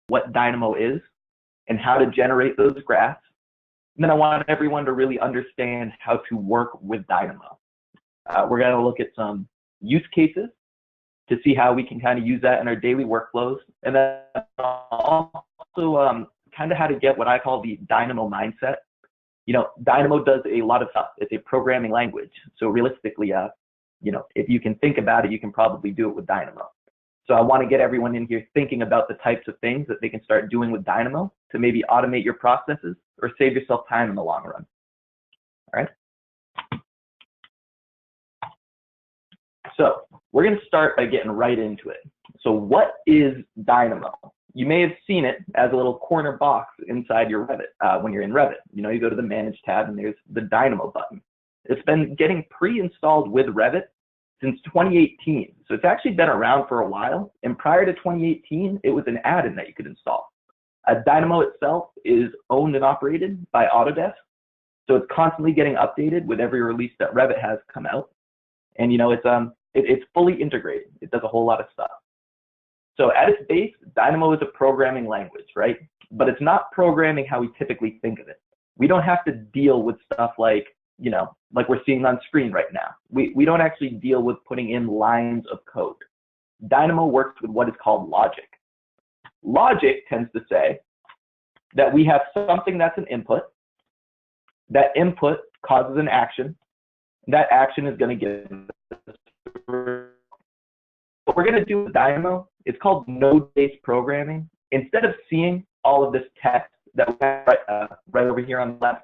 what Dynamo is and how to generate those graphs. And then I want everyone to really understand how to work with Dynamo. We're going to look at some use cases to see how we can kind of use that in our daily workflows. And then also kind of how to get what I call the Dynamo mindset. You know, Dynamo does a lot of stuff. It's a programming language. So realistically, you know, if you can think about it, you can probably do it with Dynamo. So I want to get everyone in here thinking about the types of things that they can start doing with Dynamo to maybe automate your processes or save yourself time in the long run. All right. So we're going to start by getting right into it. So what is Dynamo? You may have seen it as a little corner box inside your Revit when you're in Revit. You know, you go to the Manage tab and there's the Dynamo button. It's been getting pre-installed with Revit since 2018. So it's actually been around for a while. And prior to 2018, it was an add-in that you could install. Dynamo itself is owned and operated by Autodesk. So it's constantly getting updated with every release that Revit has come out. And, you know, it's fully integrated. It does a whole lot of stuff. So at its base, Dynamo is a programming language, right? But it's not programming how we typically think of it. We don't have to deal with stuff like, you know, like we're seeing on screen right now. We don't actually deal with putting in lines of code. Dynamo works with what is called logic. Logic tends to say that we have something that's an input. That input causes an action. That action is going to give what we're going to do with Dynamo, it's called node-based programming. Instead of seeing all of this text that we have right over here on the left,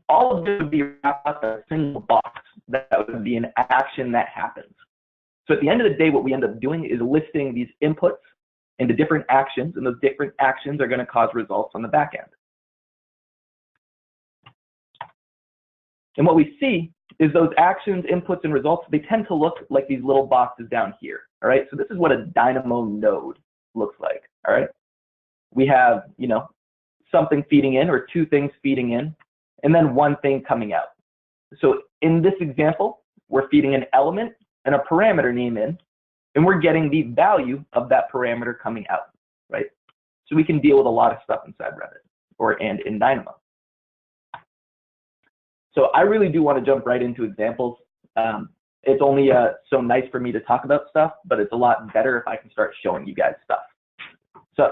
all of this would be wrapped up in a single box that would be an action that happens. So at the end of the day, what we end up doing is listing these inputs into different actions, and those different actions are going to cause results on the back end. And what we see is those actions, inputs, and results, they tend to look like these little boxes down here, all right? So this is what a Dynamo node looks like, all right? We have, you know, something feeding in or two things feeding in, and then one thing coming out. So in this example, we're feeding an element and a parameter name in, and we're getting the value of that parameter coming out, right? So we can deal with a lot of stuff inside Revit and in Dynamo. So I really do want to jump right into examples. It's only so nice for me to talk about stuff, but it's a lot better if I can start showing you guys stuff. So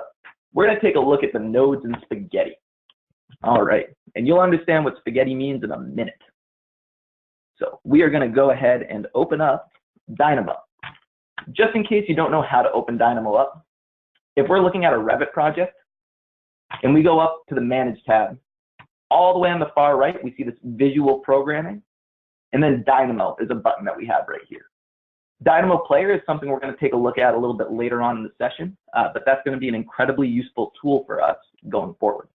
we're going to take a look at the nodes in spaghetti. All right, and you'll understand what spaghetti means in a minute. So we are going to go ahead and open up Dynamo. Just in case you don't know how to open Dynamo up, if we're looking at a Revit project and we go up to the Manage tab, all the way on the far right, we see this visual programming, and then Dynamo is a button that we have right here. Dynamo Player is something we're going to take a look at a little bit later on in the session, but that's going to be an incredibly useful tool for us going forward.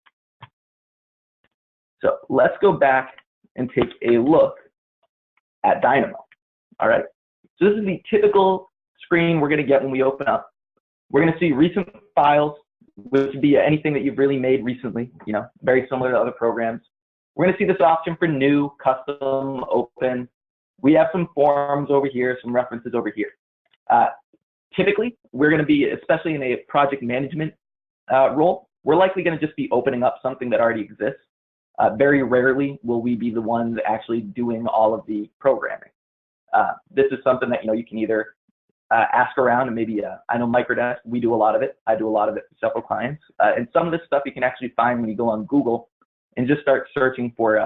So let's go back and take a look at Dynamo. All right, so this is the typical screen we're going to get when we open up. We're going to see recent files, which would be anything that you've really made recently, you know, very similar to other programs. We're going to see this option for new, custom, open. We have some forms over here, some references over here. Typically, we're going to be, especially in a project management role, we're likely going to just be opening up something that already exists. Very rarely will we be the ones actually doing all of the programming. This is something that, you know, you can either ask around, and maybe I know Microdesk, we do a lot of it. I do a lot of it for several clients. And some of this stuff you can actually find when you go on Google and just start searching for,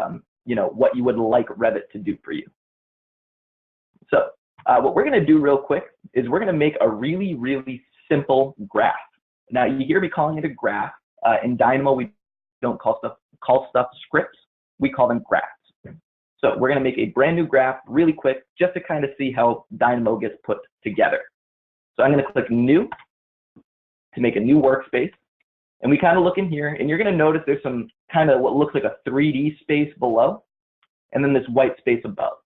you know, what you would like Revit to do for you. So what we're going to do real quick is we're going to make a really, really simple graph. Now, you hear me calling it a graph. In Dynamo, we don't call stuff scripts. We call them graphs. So we're going to make a brand new graph really quick just to kind of see how Dynamo gets put together. So I'm going to click New to make a new workspace. And we kind of look in here, and you're going to notice there's some kind of what looks like a 3D space below, and then this white space above.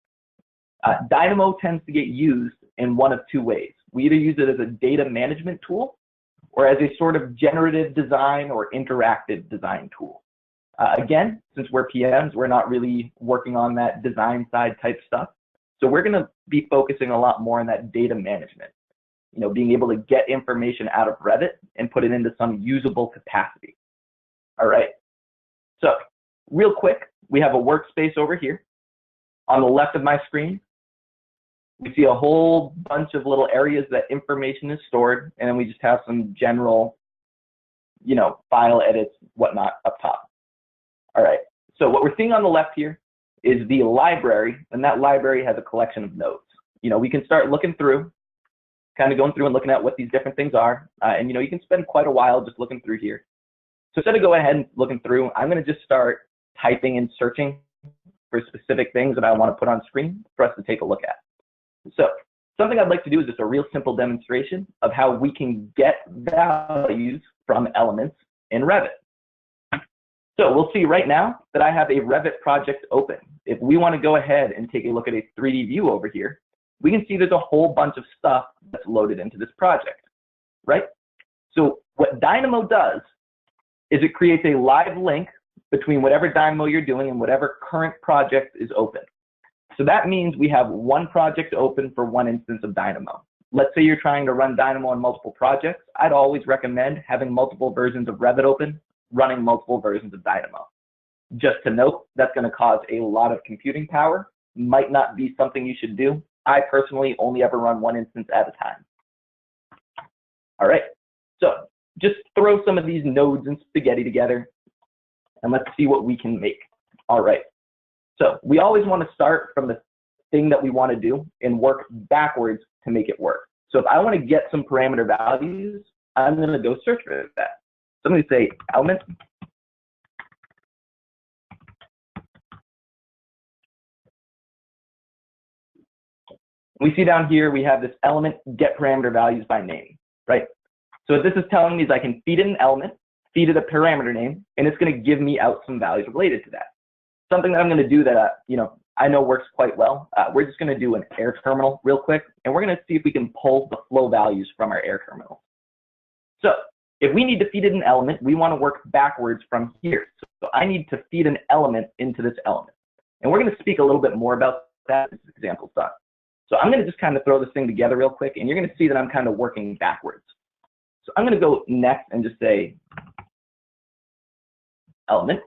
Dynamo tends to get used in one of two ways. We either use it as a data management tool or as a sort of generative design or interactive design tool. Again, since we're PMs, we're not really working on that design side type stuff. So we're going to be focusing a lot more on that data management. being able to get information out of Revit and put it into some usable capacity. All right, so real quick, we have a workspace over here. On the left of my screen, we see a whole bunch of little areas that information is stored, and then we just have some general, file edits, whatnot up top. All right, so what we're seeing on the left here is the library, and that library has a collection of nodes. We can start looking through, kind of going through and looking at what these different things are, and you can spend quite a while just looking through here. So instead of going ahead and looking through, I'm going to just start typing and searching for specific things that I want to put on screen for us to take a look at. So something I'd like to do is just a real simple demonstration of how we can get values from elements in Revit. So we'll see right now that I have a Revit project open. If we want to go ahead and take a look at a 3D view over here, we can see there's a whole bunch of stuff that's loaded into this project, right? So what Dynamo does is it creates a live link between whatever Dynamo you're doing and whatever current project is open. So that means we have one project open for one instance of Dynamo. Let's say you're trying to run Dynamo on multiple projects. I'd always recommend having multiple versions of Revit open, running multiple versions of Dynamo. Just to note, that's going to cause a lot of computing power. Might not be something you should do. I personally only ever run one instance at a time. All right, so just throw some of these nodes and spaghetti together, and let's see what we can make. All right, so we always want to start from the thing that we want to do and work backwards to make it work. So if I want to get some parameter values, I'm going to go search for that. So I'm going to say element. We see down here, we have this element get parameter values by name, right? So what this is telling me is I can feed it an element, feed it a parameter name, and it's going to give me out some values related to that. Something that I'm going to do that, I know works quite well. We're just going to do an air terminal real quick, and we're going to see if we can pull the flow values from our air terminal. So if we need to feed it an element, we want to work backwards from here. So I need to feed an element into this element. And we're going to speak a little bit more about that as this example's done. So I'm going to just kind of throw this thing together real quick, and you're going to see that I'm kind of working backwards. So I'm going to go next and just say element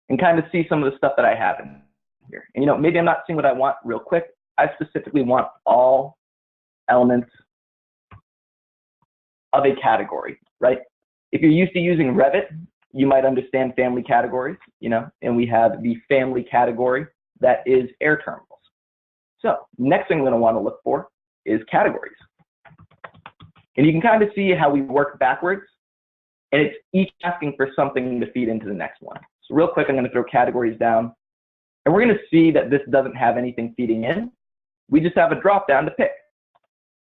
and kind of see some of the stuff that I have in here. And maybe I'm not seeing what I want real quick. I specifically want all elements of a category, right? If you're used to using Revit, you might understand family categories, and we have the family category that is air terminals. So next thing I'm going to want to look for is categories. And you can kind of see how we work backwards, and it's each asking for something to feed into the next one. So real quick, I'm going to throw categories down, and we're going to see that this doesn't have anything feeding in. We just have a drop down to pick.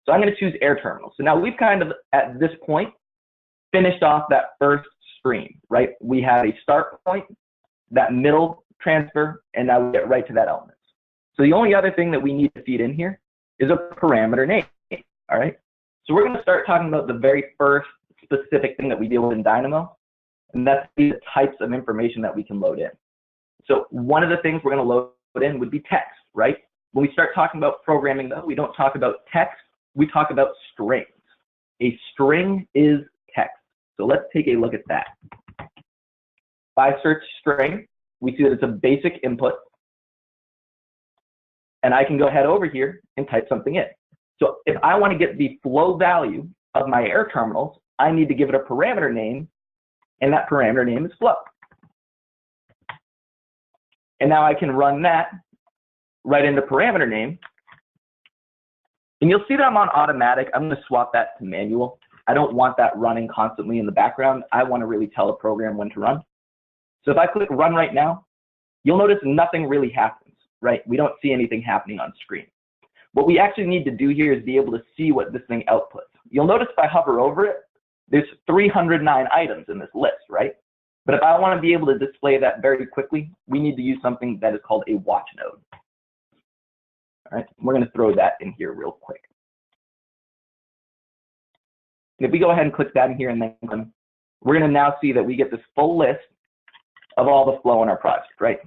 So I'm going to choose air terminals. So now we've kind of, at this point, finished off that first screen, right? We have a start point, that middle transfer, and now we get right to that element. So the only other thing that we need to feed in here is a parameter name, all right? So we're going to start talking about the very first specific thing that we deal with in Dynamo, and that's the types of information that we can load in. So one of the things we're going to load in would be text, right? When we start talking about programming, though, we don't talk about text, we talk about strings. A string is text. So let's take a look at that. If I search string, we see that it's a basic input. And I can go ahead over here and type something in. So if I want to get the flow value of my air terminals, I need to give it a parameter name, and that parameter name is flow. And now I can run that right into parameter name. And you'll see that I'm on automatic. I'm going to swap that to manual. I don't want that running constantly in the background. I want to really tell a program when to run. So if I click run right now, you'll notice nothing really happens, right? We don't see anything happening on screen. What we actually need to do here is be able to see what this thing outputs. You'll notice if I hover over it, there's 309 items in this list, right? But if I want to be able to display that very quickly, we need to use something that is called a watch node. All right, we're going to throw that in here real quick. And if we go ahead and click that in here and then we're going to now see that we get this full list of all the flow in our project, right?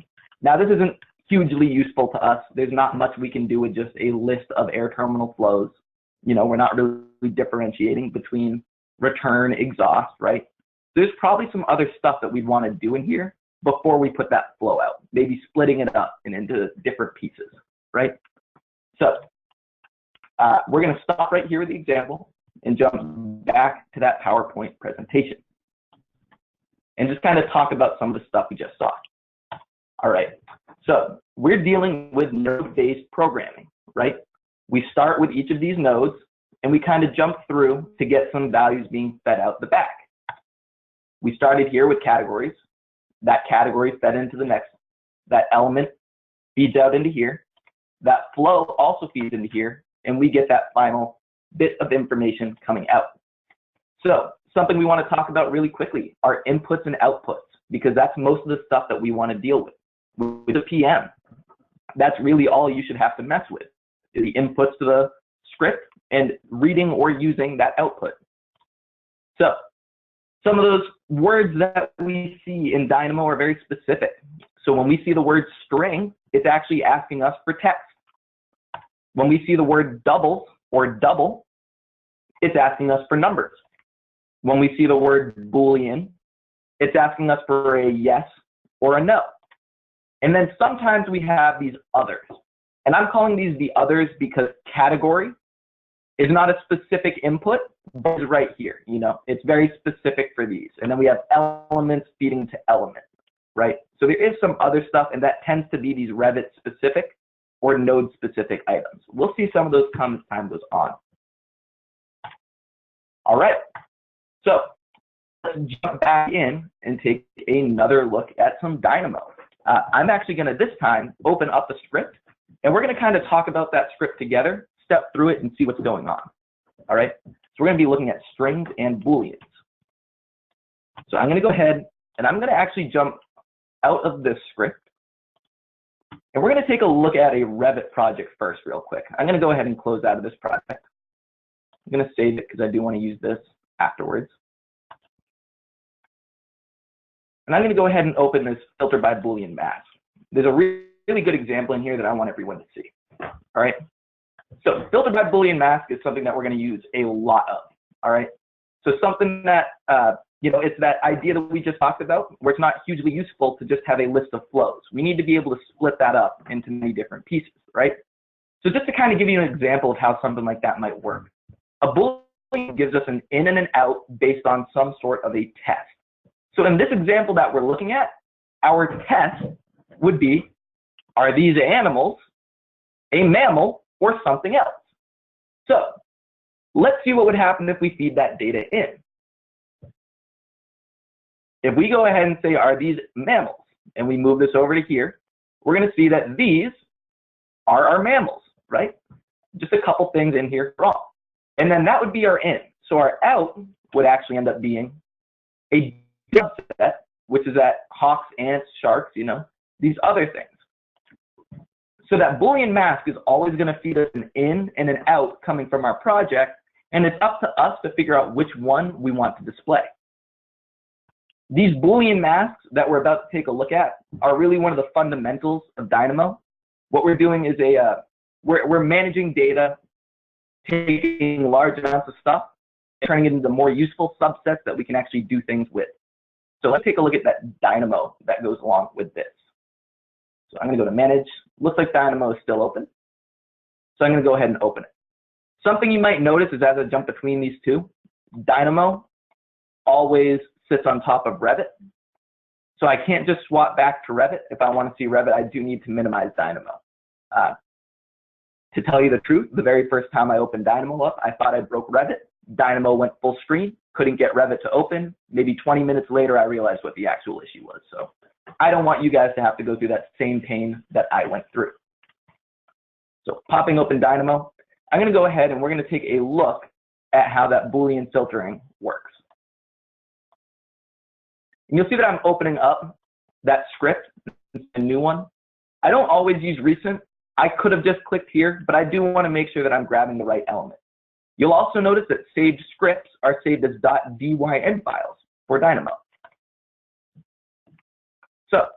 Now this isn't hugely useful to us. There's not much we can do with just a list of air terminal flows. You know, we're not really basically differentiating between return, exhaust, right? There's probably some other stuff that we'd want to do in here before we put that flow out, maybe splitting it up and into different pieces, right? So we're going to stop right here with the example and jump back to that PowerPoint presentation and just kind of talk about some of the stuff we just saw. All right, so we're dealing with node-based programming, right? We start with each of these nodes and we kind of jump through to get some values being fed out the back. We started here with categories. That category fed into the next. That element feeds out into here. That flow also feeds into here, and we get that final bit of information coming out. So something we want to talk about really quickly are inputs and outputs, because that's most of the stuff that we want to deal with. With a PM, that's really all you should have to mess with, is the inputs to the script and reading or using that output. So some of those words that we see in Dynamo are very specific. So when we see the word string, it's actually asking us for text. When we see the word doubles or double, it's asking us for numbers. When we see the word Boolean, it's asking us for a yes or a no. And then sometimes we have these others. And I'm calling these the others because category is not a specific input, but it's right here. You know, it's very specific for these. And then we have elements feeding to elements, right? So there is some other stuff, and that tends to be these Revit specific or node specific items. We'll see some of those come as time goes on. All right, so let's jump back in and take another look at some Dynamo. I'm actually going to this time open up the script, and we're going to kind of talk about that script together, step through it, and see what's going on. All right, so we're going to be looking at strings and Booleans. So I'm going to go ahead and I'm going to actually jump out of this script, and we're going to take a look at a Revit project first real quick. I'm going to go ahead and close out of this project. I'm going to save it because I do want to use this afterwards. And I'm going to go ahead and open this filter by Boolean mask. There's a really good example in here that I want everyone to see. All right. So filter by Boolean mask is something that we're going to use a lot of. All right. So something that, you know, it's that idea that we just talked about where it's not hugely useful to just have a list of flows. We need to be able to split that up into many different pieces, right? So just to kind of give you an example of how something like that might work. A Boolean gives us an in and an out based on some sort of a test. So in this example that we're looking at, our test would be, are these animals a mammal or something else? So let's see what would happen if we feed that data in. If we go ahead and say, are these mammals? And we move this over to here, we're going to see that these are our mammals, right? Just a couple things in here wrong. And then that would be our in. So our out would actually end up being a subset, which is that hawks, ants, sharks, you know, these other things. So that Boolean mask is always going to feed us an in and an out coming from our project, and it's up to us to figure out which one we want to display. These Boolean masks that we're about to take a look at are really one of the fundamentals of Dynamo. What we're doing is we're managing data, taking large amounts of stuff, and turning it into more useful subsets that we can actually do things with. So let's take a look at that Dynamo that goes along with this. So I'm going to go to Manage. Looks like Dynamo is still open. So I'm going to go ahead and open it. Something you might notice is as I jump between these two, Dynamo always sits on top of Revit. So I can't just swap back to Revit. If I want to see Revit, I do need to minimize Dynamo. To tell you the truth, the very first time I opened Dynamo up, I thought I broke Revit. Dynamo went full screen, couldn't get Revit to open. Maybe 20 minutes later, I realized what the actual issue was. So I don't want you guys to have to go through that same pain that I went through. So popping open Dynamo, I'm going to go ahead and we're going to take a look at how that Boolean filtering works. And you'll see that I'm opening up that script, a new one. I don't always use recent. I could have just clicked here, but I do want to make sure that I'm grabbing the right element. You'll also notice that saved scripts are saved as .dyn files for Dynamo. So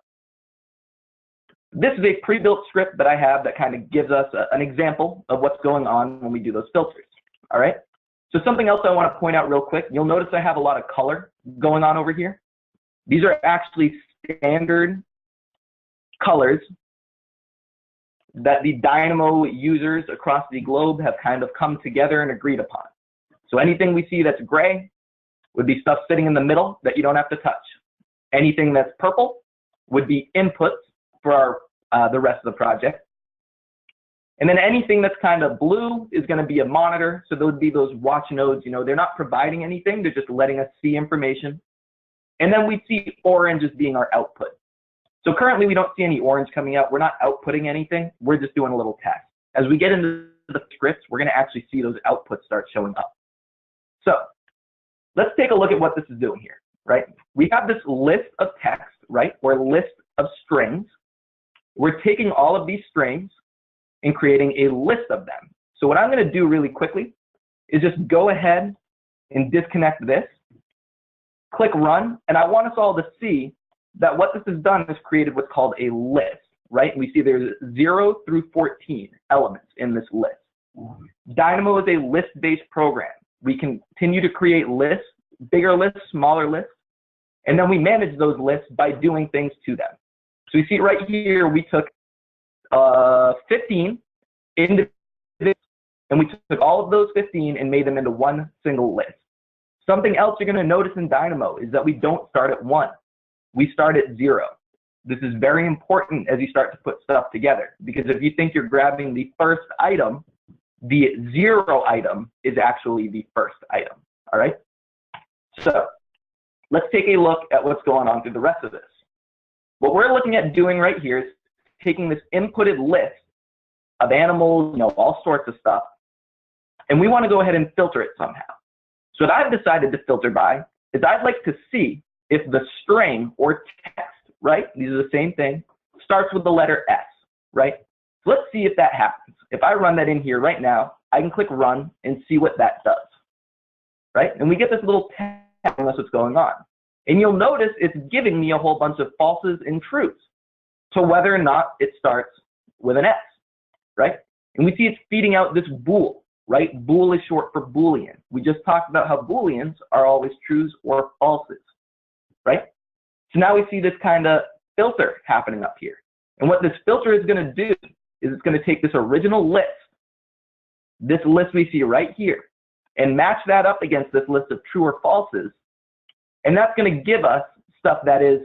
this is a pre-built script that I have that kind of gives us an example of what's going on when we do those filters. All right. So something else I want to point out real quick, you'll notice I have a lot of color going on over here. These are actually standard colors that the Dynamo users across the globe have kind of come together and agreed upon. So anything we see that's gray would be stuff sitting in the middle that you don't have to touch. Anything that's purple would be inputs for the rest of the project. And then anything that's kind of blue is going to be a monitor. So those would be those watch nodes. You know, they're not providing anything. They're just letting us see information. And then we see orange as being our output. So currently we don't see any orange coming out. We're not outputting anything. We're just doing a little test. As we get into the scripts, we're going to actually see those outputs start showing up. So let's take a look at what this is doing here, right? We have this list of text, right, or list of strings. We're taking all of these strings and creating a list of them. So what I'm going to do really quickly is just go ahead and disconnect this, click run, and I want us all to see that what this has done is created what's called a list, right? We see there's 0 through 14 elements in this list. Dynamo is a list-based program. We continue to create lists, bigger lists, smaller lists, and then we manage those lists by doing things to them. So you see right here, we took 15 individuals, and we took all of those 15 and made them into one single list. Something else you're going to notice in Dynamo is that we don't start at 1. We start at 0. This is very important as you start to put stuff together, because if you think you're grabbing the first item, the 0 item is actually the first item, all right? So let's take a look at what's going on through the rest of this. What we're looking at doing right here is taking this inputted list of animals, you know, all sorts of stuff, and we want to go ahead and filter it somehow. So what I've decided to filter by is I'd like to see if the string or text, right, these are the same thing, starts with the letter S, right? So let's see if that happens. If I run that in here right now, I can click run and see what that does, right? And we get this little text telling us what's going on. And you'll notice it's giving me a whole bunch of falses and truths to whether or not it starts with an S, right? And we see it's feeding out this bool, right? Bool is short for Boolean. We just talked about how Booleans are always trues or falses, right? So now we see this kind of filter happening up here. And what this filter is going to do is it's going to take this original list, this list we see right here, and match that up against this list of true or falses. And that's going to give us stuff that is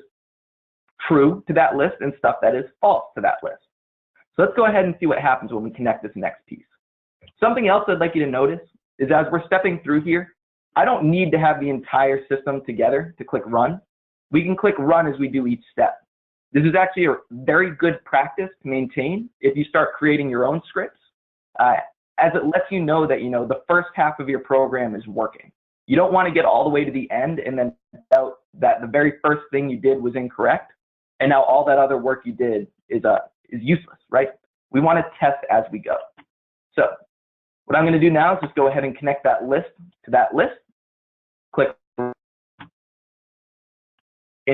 true to that list and stuff that is false to that list. So let's go ahead and see what happens when we connect this next piece. Something else I'd like you to notice is as we're stepping through here, I don't need to have the entire system together to click run. We can click run as we do each step. This is actually a very good practice to maintain if you start creating your own scripts, as it lets you know that, you know, the first half of your program is working. You don't want to get all the way to the end and then find out that the very first thing you did was incorrect, and now all that other work you did is useless, right? We want to test as we go. So what I'm going to do now is just go ahead and connect that list to that list. Click, and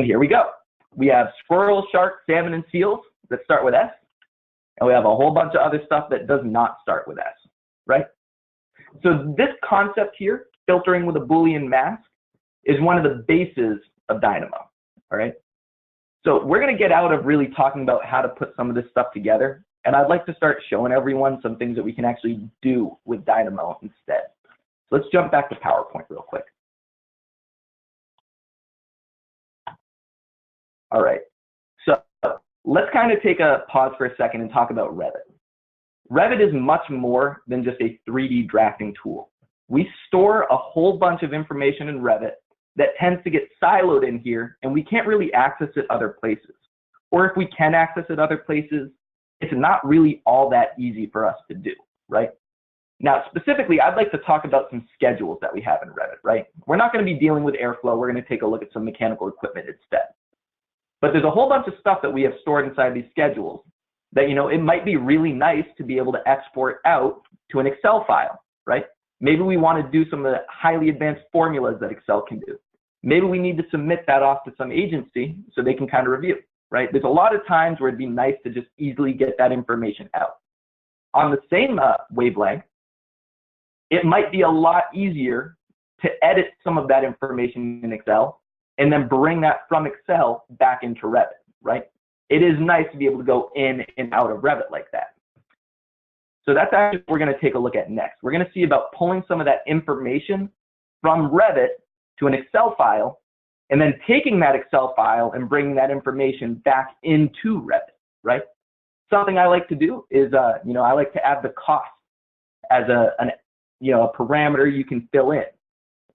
here we go. We have squirrels, sharks, salmon, and seals that start with S, and we have a whole bunch of other stuff that does not start with S, right? So this concept here, filtering with a Boolean mask, is one of the bases of Dynamo, all right? So we're going to get out of really talking about how to put some of this stuff together, and I'd like to start showing everyone some things that we can actually do with Dynamo instead. So let's jump back to PowerPoint real quick. All right, so let's kind of take a pause for a second and talk about Revit. Revit is much more than just a 3D drafting tool. We store a whole bunch of information in Revit that tends to get siloed in here, and we can't really access it other places. Or if we can access it other places, it's not really all that easy for us to do, right? Now, specifically, I'd like to talk about some schedules that we have in Revit, right? We're not going to be dealing with airflow. We're going to take a look at some mechanical equipment instead. But there's a whole bunch of stuff that we have stored inside these schedules that, you know, it might be really nice to be able to export out to an Excel file, right? Maybe we want to do some of the highly advanced formulas that Excel can do. Maybe we need to submit that off to some agency so they can kind of review, right? There's a lot of times where it'd be nice to just easily get that information out. On the same wavelength, it might be a lot easier to edit some of that information in Excel and then bring that from Excel back into Revit, right? It is nice to be able to go in and out of Revit like that. So that's actually what we're going to take a look at next. We're going to see about pulling some of that information from Revit to an Excel file, and then taking that Excel file and bringing that information back into Revit, right? Something I like to do is, I like to add the cost as a parameter you can fill in.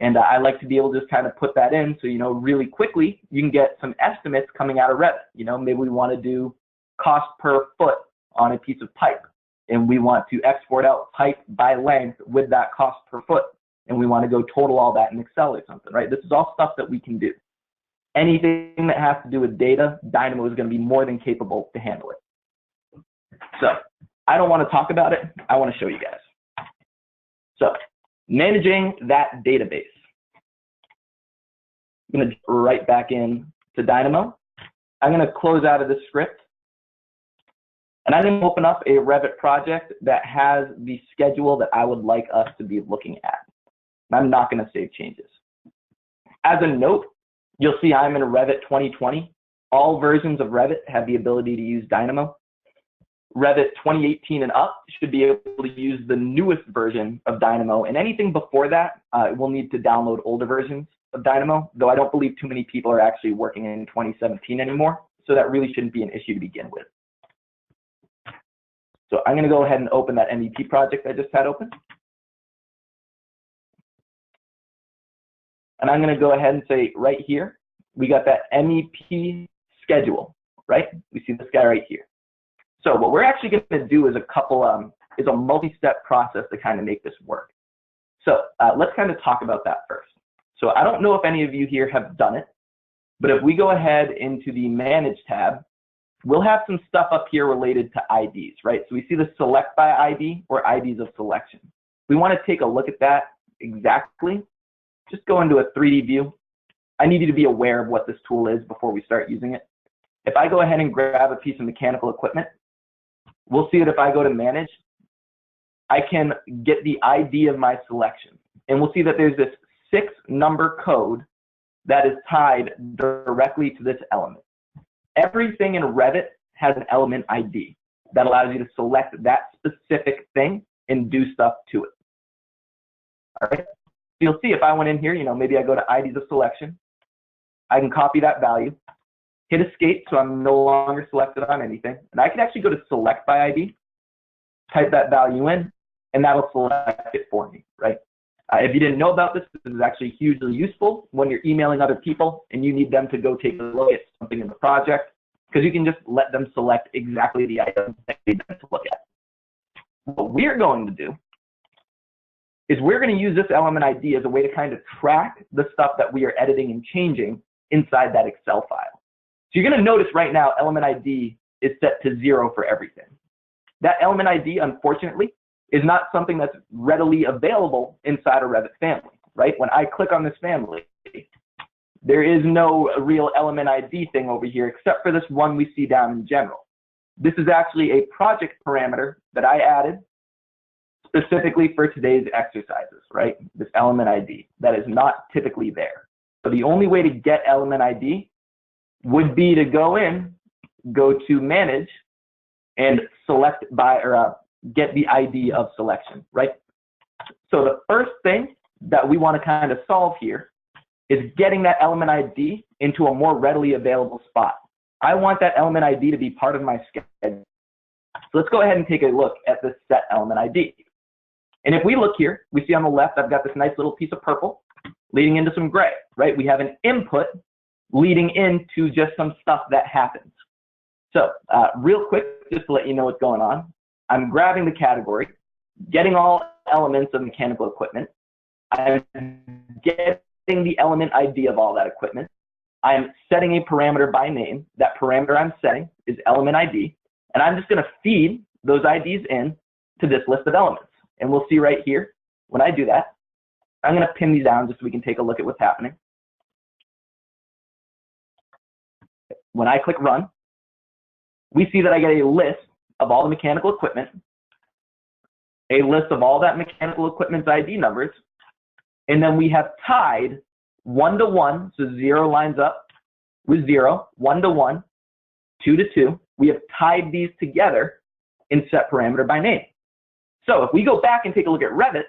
And I like to be able to just kind of put that in so, really quickly you can get some estimates coming out of Revit. Maybe we want to do cost per foot on a piece of pipe, and we want to export out pipe by length with that cost per foot, and we want to go total all that in Excel or something, right? This is all stuff that we can do. Anything that has to do with data, Dynamo is going to be more than capable to handle it. So I don't want to talk about it. I want to show you guys. So managing that database. I'm going to jump right back in to Dynamo. I'm going to close out of this script. And I'm going to open up a Revit project that has the schedule that I would like us to be looking at. I'm not going to save changes. As a note, you'll see I'm in Revit 2020. All versions of Revit have the ability to use Dynamo. Revit 2018 and up should be able to use the newest version of Dynamo, and anything before that, we'll need to download older versions of Dynamo, though I don't believe too many people are actually working in 2017 anymore, so that really shouldn't be an issue to begin with. So I'm going to go ahead and open that MVP project I just had open. And I'm going to go ahead and say right here, we got that MEP schedule, right? We see this guy right here. So what we're actually going to do is a multi-step process to kind of make this work. So let's kind of talk about that first. So I don't know if any of you here have done it, but if we go ahead into the Manage tab, we'll have some stuff up here related to IDs, right? So we see the Select by ID or IDs of selection. We want to take a look at that exactly. Just go into a 3D view. I need you to be aware of what this tool is before we start using it. If I go ahead and grab a piece of mechanical equipment, we'll see that if I go to Manage, I can get the ID of my selection. And we'll see that there's this 6-number code that is tied directly to this element. Everything in Revit has an element ID that allows you to select that specific thing and do stuff to it. All right. So you'll see if I went in here, maybe I go to IDs of selection. I can copy that value, hit escape so I'm no longer selected on anything. And I can actually go to Select by ID, type that value in, and that'll select it for me, right? If you didn't know about this, this is actually hugely useful when you're emailing other people and you need them to go take a look at something in the project, because you can just let them select exactly the item that you need them to look at. What we're going to do is we're going to use this element ID as a way to kind of track the stuff that we are editing and changing inside that Excel file. So you're going to notice right now element ID is set to 0 for everything. That element ID, unfortunately, is not something that's readily available inside a Revit family, right? When I click on this family, there is no real element ID thing over here except for this one we see down in general. This is actually a project parameter that I added specifically for today's exercises, right? This element ID that is not typically there. So the only way to get element ID would be to go to Manage, and select by, or get the ID of selection, right? So the first thing that we want to kind of solve here is getting that element ID into a more readily available spot. I want that element ID to be part of my schedule. So let's go ahead and take a look at this set element ID. And if we look here, we see on the left, I've got this nice little piece of purple leading into some gray, right? We have an input leading into just some stuff that happens. So real quick, just to let you know what's going on, I'm grabbing the category, getting all elements of mechanical equipment. I'm getting the element ID of all that equipment. I'm setting a parameter by name. That parameter I'm setting is element ID. And I'm just going to feed those IDs in to this list of elements. And we'll see right here, when I do that, I'm going to pin these down just so we can take a look at what's happening. When I click Run, we see that I get a list of all the mechanical equipment. a list of all that mechanical equipment's ID numbers, and then we have tied 1 to 1, so 0 lines up with 0, 1 to 1, 2 to 2. We have tied these together in set parameter by name. So if we go back and take a look at Revit,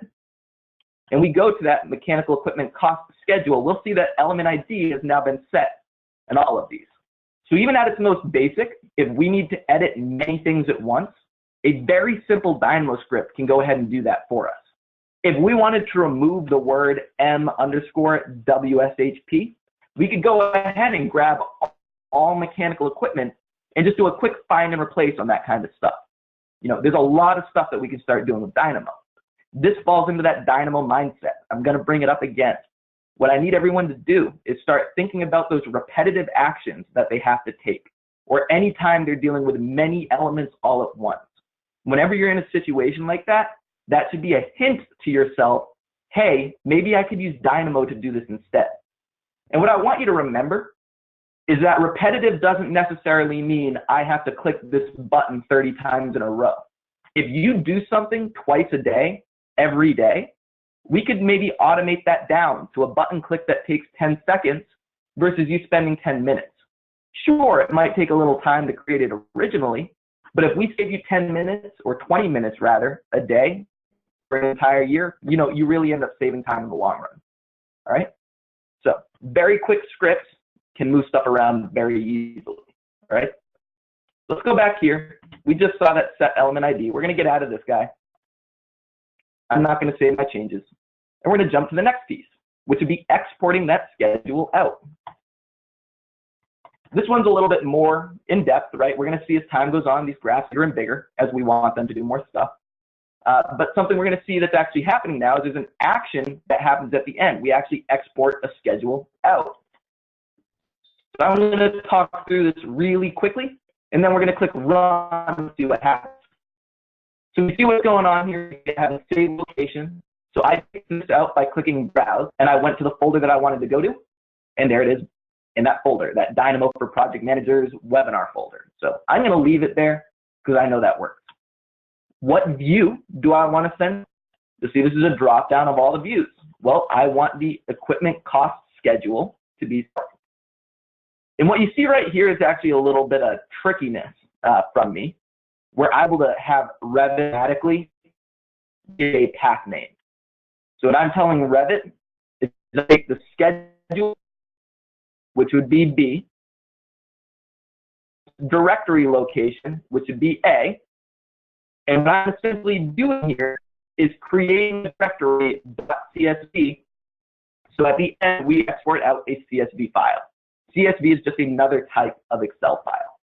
and we go to that mechanical equipment cost schedule, we'll see that element ID has now been set in all of these. So even at its most basic, if we need to edit many things at once, a very simple Dynamo script can go ahead and do that for us. If we wanted to remove the word M_WSHP, we could go ahead and grab all mechanical equipment and just do a quick find and replace on that kind of stuff. You know, there's a lot of stuff that we can start doing with Dynamo. This falls into that Dynamo mindset. I'm going to bring it up again. What I need everyone to do is start thinking about those repetitive actions that they have to take, or anytime they're dealing with many elements all at once. Whenever you're in a situation like that, that should be a hint to yourself, hey, maybe I could use Dynamo to do this instead. And what I want you to remember is that repetitive doesn't necessarily mean I have to click this button 30 times in a row. If you do something twice a day, every day, we could maybe automate that down to a button click that takes 10 seconds versus you spending 10 minutes. Sure, it might take a little time to create it originally, but if we save you 10 minutes or 20 minutes rather a day for an entire year, you know, you really end up saving time in the long run. All right. So very quick scripts can move stuff around very easily. All right. Let's go back here. We just saw that set element ID. We're going to get out of this guy. I'm not going to save my changes. And we're going to jump to the next piece, which would be exporting that schedule out. This one's a little bit more in depth, right? We're going to see as time goes on, these graphs bigger and bigger as we want them to do more stuff. But something we're going to see that's actually happening now is there's an action that happens at the end. We actually export a schedule out. So I'm going to talk through this really quickly, and then we're going to click run and see what happens. So we see what's going on here. We have a save location. So I picked this out by clicking browse, and I went to the folder that I wanted to go to, and there it is in that folder, that Dynamo for Project Managers webinar folder. So I'm going to leave it there because I know that works. What view do I want to send? You see, this is a drop down of all the views. Well, I want the equipment cost schedule to be selected. And what you see right here is actually a little bit of trickiness from me. We're able to have Revit automatically give a path name. So what I'm telling Revit is to take the schedule, which would be B, directory location, which would be A, and what I'm simply doing here is creating the directory .csv, so at the end we export out a CSV file. CSV is just another type of Excel file.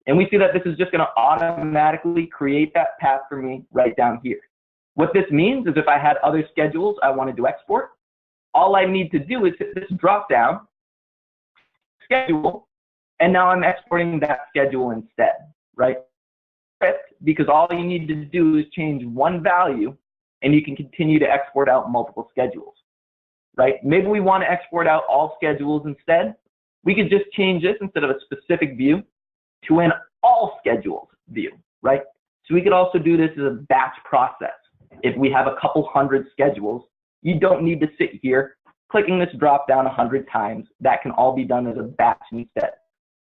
And we see that this is just going to automatically create that path for me right down here. What this means is if I had other schedules I wanted to export, all I need to do is hit this drop down, schedule, and now I'm exporting that schedule instead, right? Because all you need to do is change one value and you can continue to export out multiple schedules, right? Maybe we want to export out all schedules instead. We could just change this instead of a specific view to an all schedules view, right? So we could also do this as a batch process. If we have a couple hundred schedules, you don't need to sit here clicking this drop down 100 times. That can all be done as a batch instead.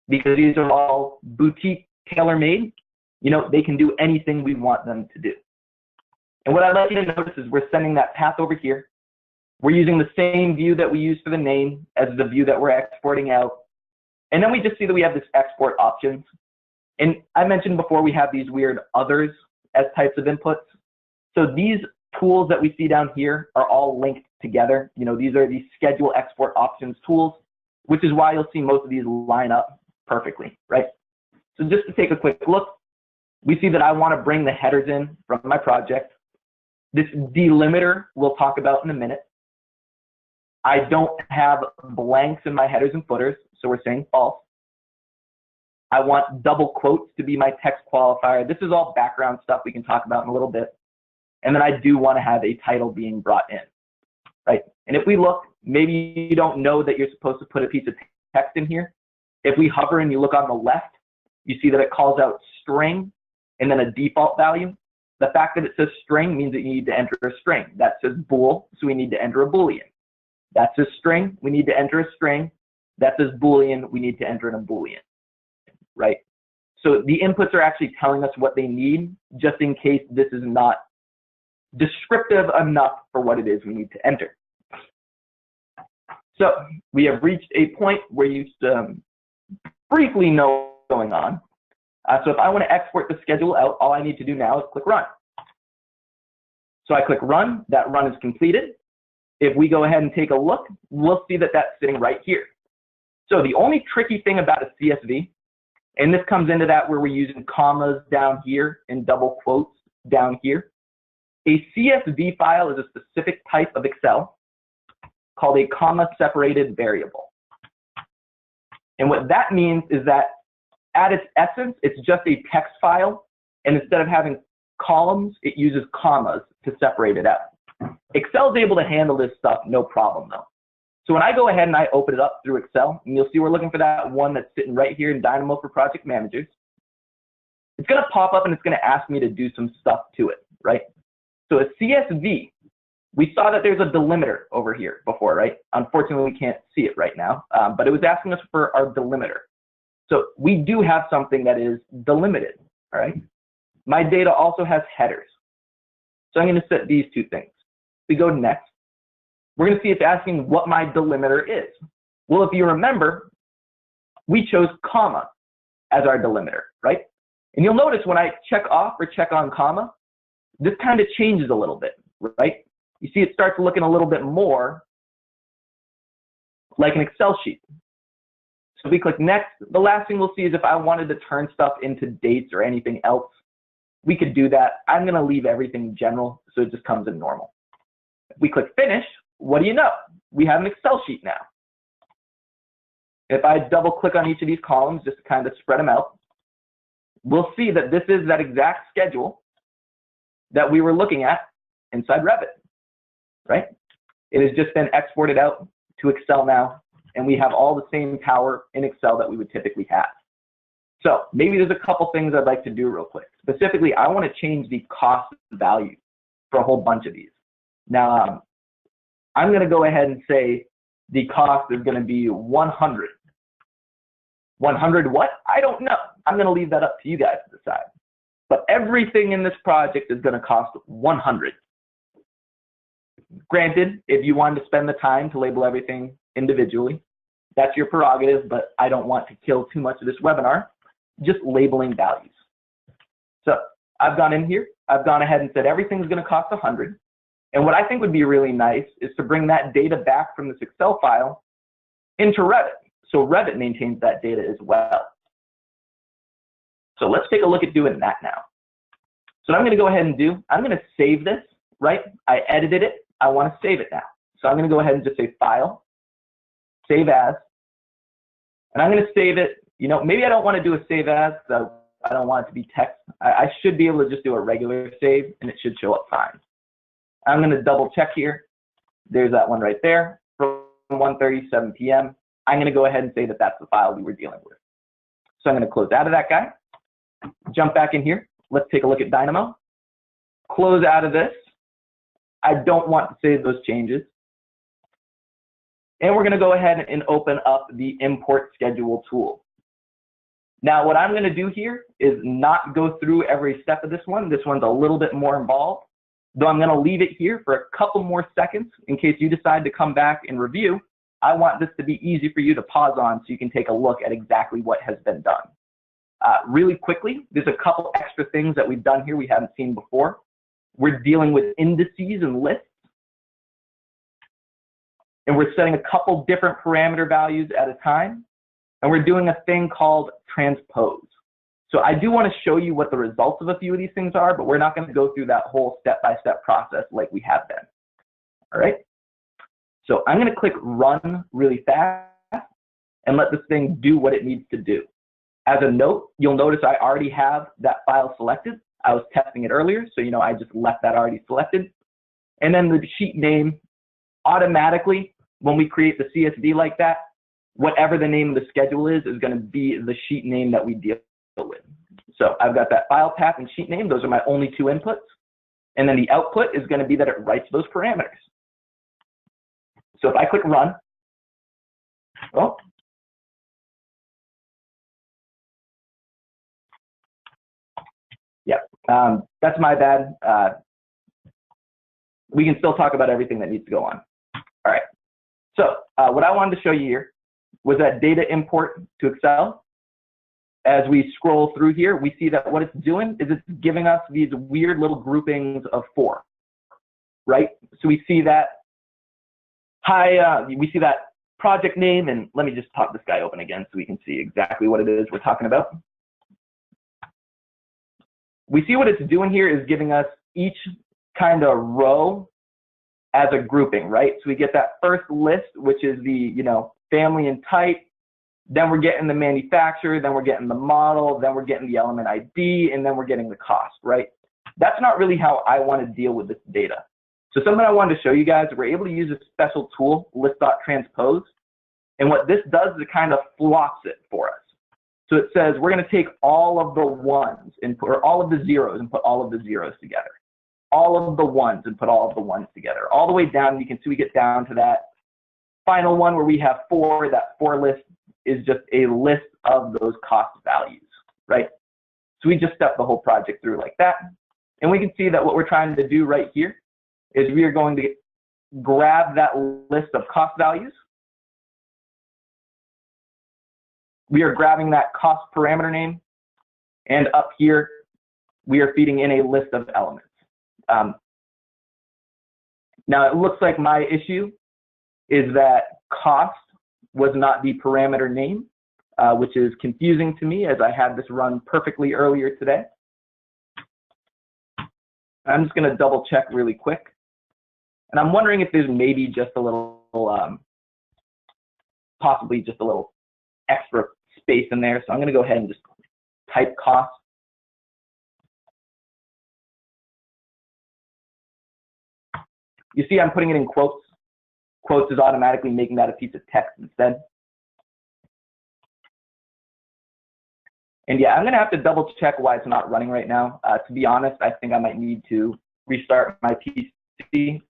Because these are all boutique tailor-made, you know, they can do anything we want them to do. And what I'd like you to notice is we're sending that path over here. We're using the same view that we use for the name as the view that we're exporting out. And then we just see that we have this export options. And I mentioned before we have these weird others as types of inputs. So these tools that we see down here are all linked together. You know, these are the schedule export options tools, which is why you'll see most of these line up perfectly, right? So just to take a quick look, we see that I want to bring the headers in from my project. This delimiter we'll talk about in a minute. I don't have blanks in my headers and footers, so we're saying false. I want double quotes to be my text qualifier. This is all background stuff we can talk about in a little bit. And then I do want to have a title being brought in, right? And if we look, maybe you don't know that you're supposed to put a piece of text in here. If we hover and you look on the left, you see that it calls out string and then a default value. The fact that it says string means that you need to enter a string. That says bool, so we need to enter a boolean. That says string, we need to enter a string. That says boolean, we need to enter in a boolean, right? So the inputs are actually telling us what they need, just in case this is not descriptive enough for what it is we need to enter. So we have reached a point where you briefly know what's going on. So if I want to export the schedule out, all I need to do now is click run. So I click run, that run is completed. If we go ahead and take a look, we'll see that that's sitting right here. So the only tricky thing about a CSV, and this comes into that where we're using commas down here and double quotes down here. A CSV file is a specific type of Excel called a comma-separated variable. And what that means is that at its essence, it's just a text file, and instead of having columns, it uses commas to separate it out. Excel is able to handle this stuff no problem though. So when I go ahead and I open it up through Excel, and you'll see we're looking for that one that's sitting right here in Dynamo for Project Managers. It's going to pop up and it's going to ask me to do some stuff to it, right? So a CSV, we saw that there's a delimiter over here before, right? Unfortunately, we can't see it right now, but it was asking us for our delimiter. So we do have something that is delimited, all right? My data also has headers. So I'm going to set these two things. We go next. We're going to see it's asking what my delimiter is. Well, if you remember, we chose comma as our delimiter, right? And you'll notice when I check off or check on comma, this kind of changes a little bit, right? You see it starts looking a little bit more like an Excel sheet. So if we click next, the last thing we'll see is if I wanted to turn stuff into dates or anything else, we could do that. I'm going to leave everything general, so it just comes in normal. If we click finish, what do you know? We have an Excel sheet now. If I double click on each of these columns just to kind of spread them out, we'll see that this is that exact schedule that we were looking at inside Revit, right? It has just been exported out to Excel now, and we have all the same power in Excel that we would typically have. So maybe there's a couple things I'd like to do real quick. Specifically, I want to change the cost value for a whole bunch of these. Now, I'm going to go ahead and say the cost is going to be 100. 100 what? I don't know. I'm going to leave that up to you guys to decide. But everything in this project is going to cost 100. Granted, if you wanted to spend the time to label everything individually, that's your prerogative, but I don't want to kill too much of this webinar just labeling values. So I've gone in here, I've gone ahead and said everything's going to cost 100. And what I think would be really nice is to bring that data back from this Excel file into Revit. So Revit maintains that data as well. So let's take a look at doing that now. So what I'm going to go ahead and do, I'm going to save this, right? I edited it. I want to save it now. So I'm going to go ahead and just say File, Save As. And I'm going to save it. You know, maybe I don't want to do a Save As because I don't want it to be text. I should be able to just do a regular save and it should show up fine. I'm going to double check here. There's that one right there from 1:37 p.m. I'm going to go ahead and say that that's the file we were dealing with. So I'm going to close out of that guy, jump back in here. Let's take a look at Dynamo. Close out of this. I don't want to save those changes. And we're going to go ahead and open up the import schedule tool. Now, what I'm going to do here is not go through every step of this one. This one's a little bit more involved, though I'm going to leave it here for a couple more seconds in case you decide to come back and review. I want this to be easy for you to pause on so you can take a look at exactly what has been done. Really quickly, there's a couple extra things that we've done here we haven't seen before. We're dealing with indices and lists. And we're setting a couple different parameter values at a time. And we're doing a thing called transpose. So I do want to show you what the results of a few of these things are, but we're not going to go through that whole step-by-step process like we have been. All right? So I'm going to click Run really fast and let this thing do what it needs to do. As a note, you'll notice I already have that file selected. I was testing it earlier, so you know I just left that already selected. And then the sheet name, automatically, when we create the CSV like that, whatever the name of the schedule is going to be the sheet name that we deal with. So I've got that file path and sheet name. Those are my only two inputs. And then the output is going to be that it writes those parameters. So if I click run, oh, yeah, that's my bad. We can still talk about everything that needs to go on. All right. So what I wanted to show you here was that data import to Excel. As we scroll through here, we see that what it's doing is it's giving us these weird little groupings of 4, right? So we see that, we see that project name, and let me just pop this guy open again so we can see exactly what it is we're talking about. We see what it's doing here is giving us each kind of row as a grouping, right? So we get that first list, which is the, family and type. Then we're getting the manufacturer, then we're getting the model, then we're getting the element ID, and then we're getting the cost, right? That's not really how I want to deal with this data. So something I wanted to show you guys, we're able to use a special tool, list.transpose. And what this does is it kind of flops it for us. So it says we're going to take all of the ones and put, or all of the zeros and put all of the zeros together. All of the ones and put all of the ones together. All the way down, you can see we get down to that final one where we have 4. That 4 list is just a list of those cost values, right? So we just step the whole project through like that. And we can see that what we're trying to do right here is we are going to grab that list of cost values. We are grabbing that cost parameter name. And up here, we are feeding in a list of elements. Now, it looks like my issue is that cost was not the parameter name, which is confusing to me as I had this run perfectly earlier today. I'm just going to double check really quick. And I'm wondering if there's maybe just a little, possibly just a little extra space in there. So I'm going to go ahead and just type cost. You see I'm putting it in quotes. Quotes is automatically making that a piece of text instead. And yeah, I'm going to have to double check why it's not running right now. To be honest, I think I might need to restart my PC.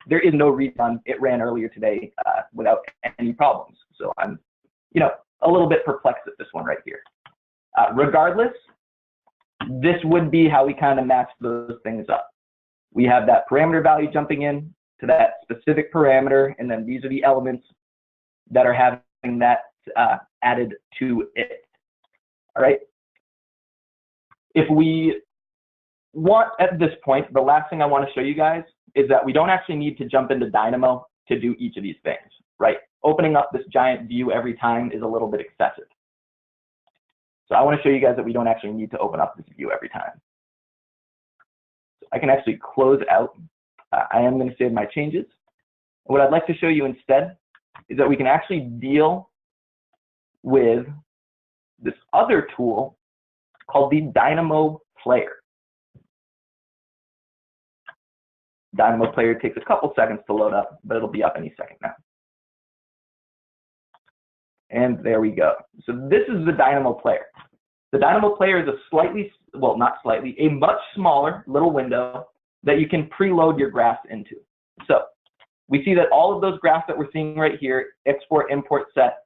There is no rerun. It ran earlier today without any problems. So I'm, a little bit perplexed at this one right here. Regardless, this would be how we kind of match those things up. We have that parameter value jumping in to that specific parameter, and then these are the elements that are having that added to it. All right. If we want, at this point, the last thing I want to show you guys is that we don't actually need to jump into Dynamo to do each of these things, right? Opening up this giant view every time is a little bit excessive. So I want to show you guys that we don't actually need to open up this view every time. So I can actually close out. I am going to save my changes. And what I'd like to show you instead is that we can actually deal with this other tool called the Dynamo Player. Dynamo Player takes a couple seconds to load up, but it'll be up any second now. And there we go. So this is the Dynamo Player. The Dynamo Player is a slightly, well, not slightly, a much smaller little window that you can preload your graphs into. So we see that all of those graphs that we're seeing right here, export, import, set,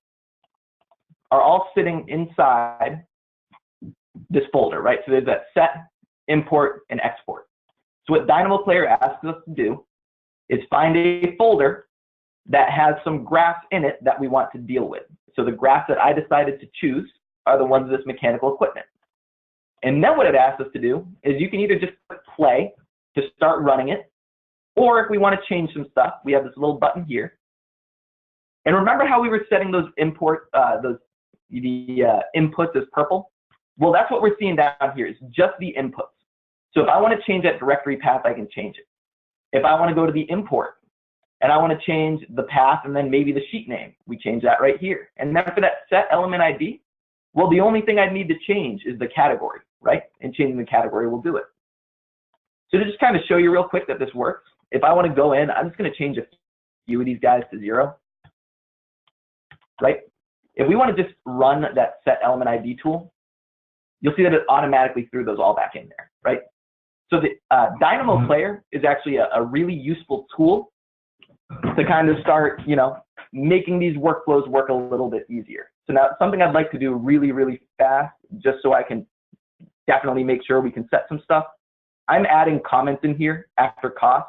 are all sitting inside this folder, right? So there's that set, import, and export. So what Dynamo Player asks us to do is find a folder that has some graphs in it that we want to deal with. So the graphs that I decided to choose are the ones of this mechanical equipment. And then what it asks us to do is you can either just click play to start running it, or if we want to change some stuff, we have this little button here. And remember how we were setting those inputs as purple? Well, that's what we're seeing down here is just the inputs. So if I want to change that directory path, I can change it. If I want to go to the import and I want to change the path and then maybe the sheet name, we change that right here. And then for that set element ID, well, the only thing I need to change is the category, right? And changing the category will do it. So to just kind of show you real quick that this works, if I want to go in, I'm just going to change a few of these guys to 0, right? If we want to just run that set element ID tool, you'll see that it automatically threw those all back in there, right? So the Dynamo Player is actually a really useful tool to kind of start, making these workflows work a little bit easier. So now something I'd like to do really, really fast, just so I can definitely make sure we can set some stuff. I'm adding comments in here after cost.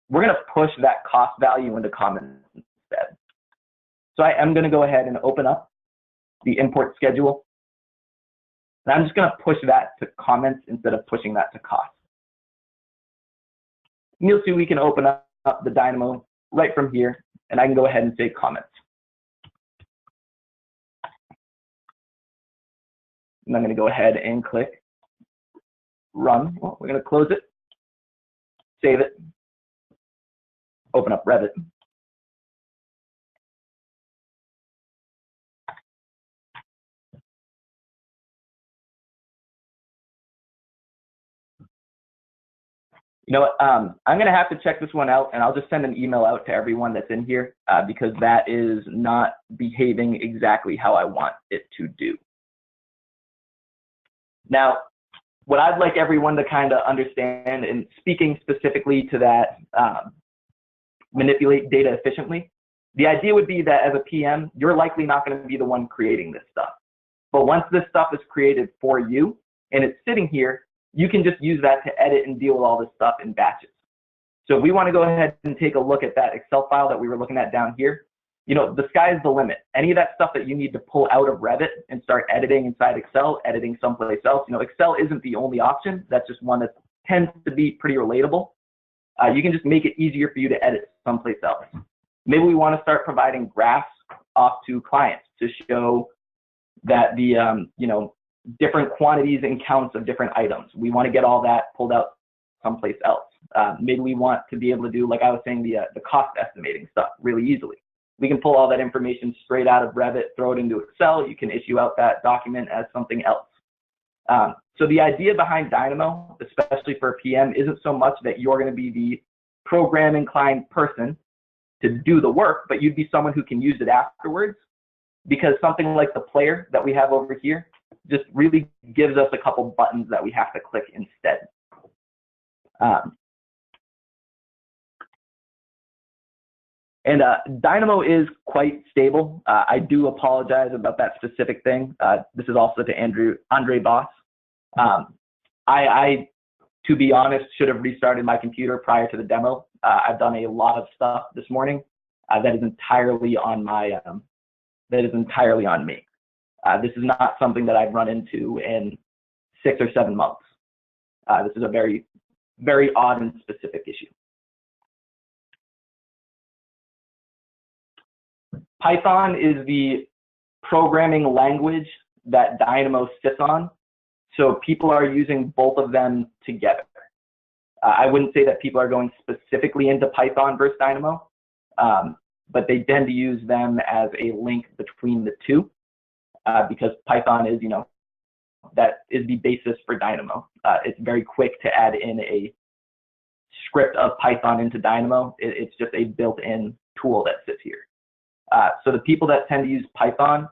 We're going to push that cost value into comments instead. So I am going to go ahead and open up the import schedule. And I'm just going to push that to comments instead of pushing that to cost. And you'll see we can open up the Dynamo right from here, and I can go ahead and say comments. And I'm going to go ahead and click run. Well, we're going to close it, save it, open up Revit. You know what, I'm going to have to check this one out, and I'll just send an email out to everyone that's in here because that is not behaving exactly how I want it to do. Now, what I'd like everyone to kind of understand, and speaking specifically to that manipulate data efficiently, the idea would be that as a PM, you're likely not going to be the one creating this stuff. But once this stuff is created for you and it's sitting here, you can just use that to edit and deal with all this stuff in batches. So if we want to go ahead and take a look at that Excel file that we were looking at down here, the sky's the limit. Any of that stuff that you need to pull out of Revit and start editing inside Excel, editing someplace else, Excel isn't the only option. That's just one that tends to be pretty relatable. You can just make it easier for you to edit someplace else. Maybe we want to start providing graphs off to clients to show that the, different quantities and counts of different items. We want to get all that pulled out someplace else. Maybe we want to be able to do, like I was saying, the cost estimating stuff really easily. We can pull all that information straight out of Revit, throw it into Excel. You can issue out that document as something else. So the idea behind Dynamo, especially for a PM, isn't so much that you're going to be the program inclined person to do the work, but you'd be someone who can use it afterwards, because something like the player that we have over here just really gives us a couple buttons that we have to click instead. Dynamo is quite stable. I do apologize about that specific thing. This is also to Andre Boss. I, to be honest, should have restarted my computer prior to the demo. I've done a lot of stuff this morning that is entirely on my me. This is not something that I've run into in 6 or 7 months. This is a very, very odd and specific issue. Python is the programming language that Dynamo sits on, so people are using both of them together. I wouldn't say that people are going specifically into Python versus Dynamo, but they tend to use them as a link between the two. Because Python is, that is the basis for Dynamo. It's very quick to add in a script of Python into Dynamo. It's just a built-in tool that sits here. So the people that tend to use Python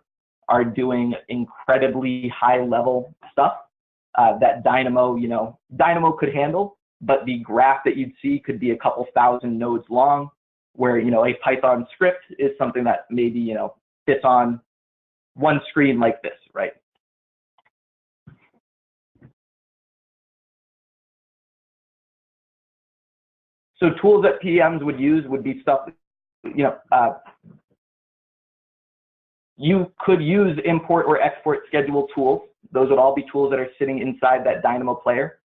are doing incredibly high-level stuff that Dynamo, Dynamo could handle, but the graph that you'd see could be a couple thousand nodes long, where, a Python script is something that maybe, fits on one screen like this, right? So tools that PMs would use would be stuff, you could use import or export schedule tools. Those would all be tools that are sitting inside that Dynamo Player.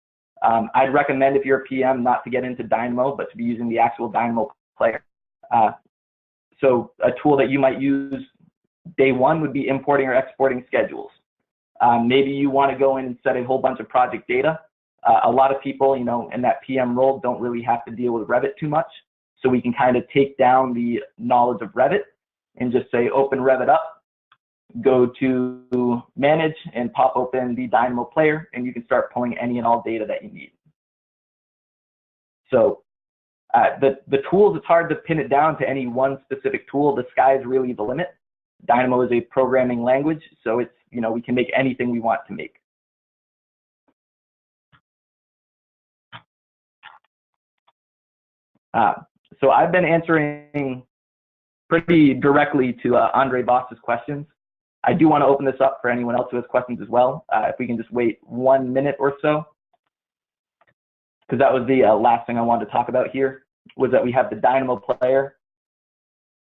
I'd recommend, if you're a PM, not to get into Dynamo, but to be using the actual Dynamo Player. So a tool that you might use day one would be importing or exporting schedules. Maybe you want to go in and set a whole bunch of project data. A lot of people, in that PM role don't really have to deal with Revit too much. So we can kind of take down the knowledge of Revit and just say, open Revit up, go to manage and pop open the Dynamo Player, and you can start pulling any and all data that you need. So the tools, it's hard to pin it down to any one specific tool. The sky is really the limit. Dynamo is a programming language, so it's, we can make anything we want to make. So I've been answering pretty directly to Andre Voss's questions. I do want to open this up for anyone else who has questions as well. If we can just wait 1 minute or so, because that was the last thing I wanted to talk about here, was that we have the Dynamo Player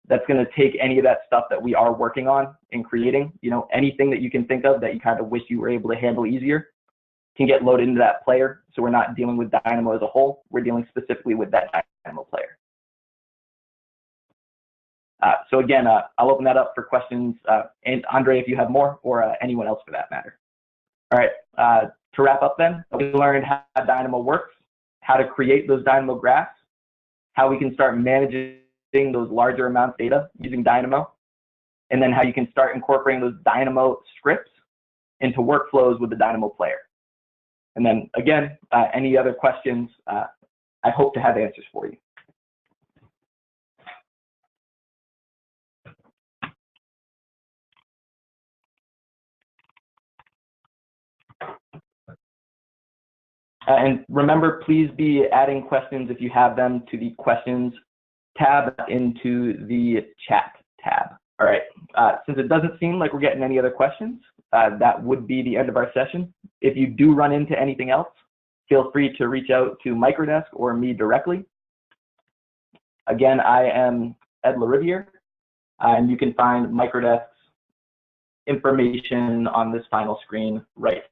that's going to take any of that stuff that we are working on and creating, you know, anything that you can think of that you kind of wish you were able to handle easier can get loaded into that player. So we're not dealing with Dynamo as a whole. We're dealing specifically with that Dynamo Player. So again, I'll open that up for questions. And Andre, if you have more, or anyone else for that matter. All right, to wrap up then, we learned how Dynamo works, how to create those Dynamo graphs, how we can start managing those larger amounts of data using Dynamo, and then how you can start incorporating those Dynamo scripts into workflows with the Dynamo Player. And then again, any other questions, I hope to have answers for you. And remember, please be adding questions if you have them to the questions tab into the chat tab. All right, since it doesn't seem like we're getting any other questions, that would be the end of our session. If you do run into anything else, feel free to reach out to Microdesk or me directly. Again, I am LaRiviere, and you can find Microdesk's information on this final screen right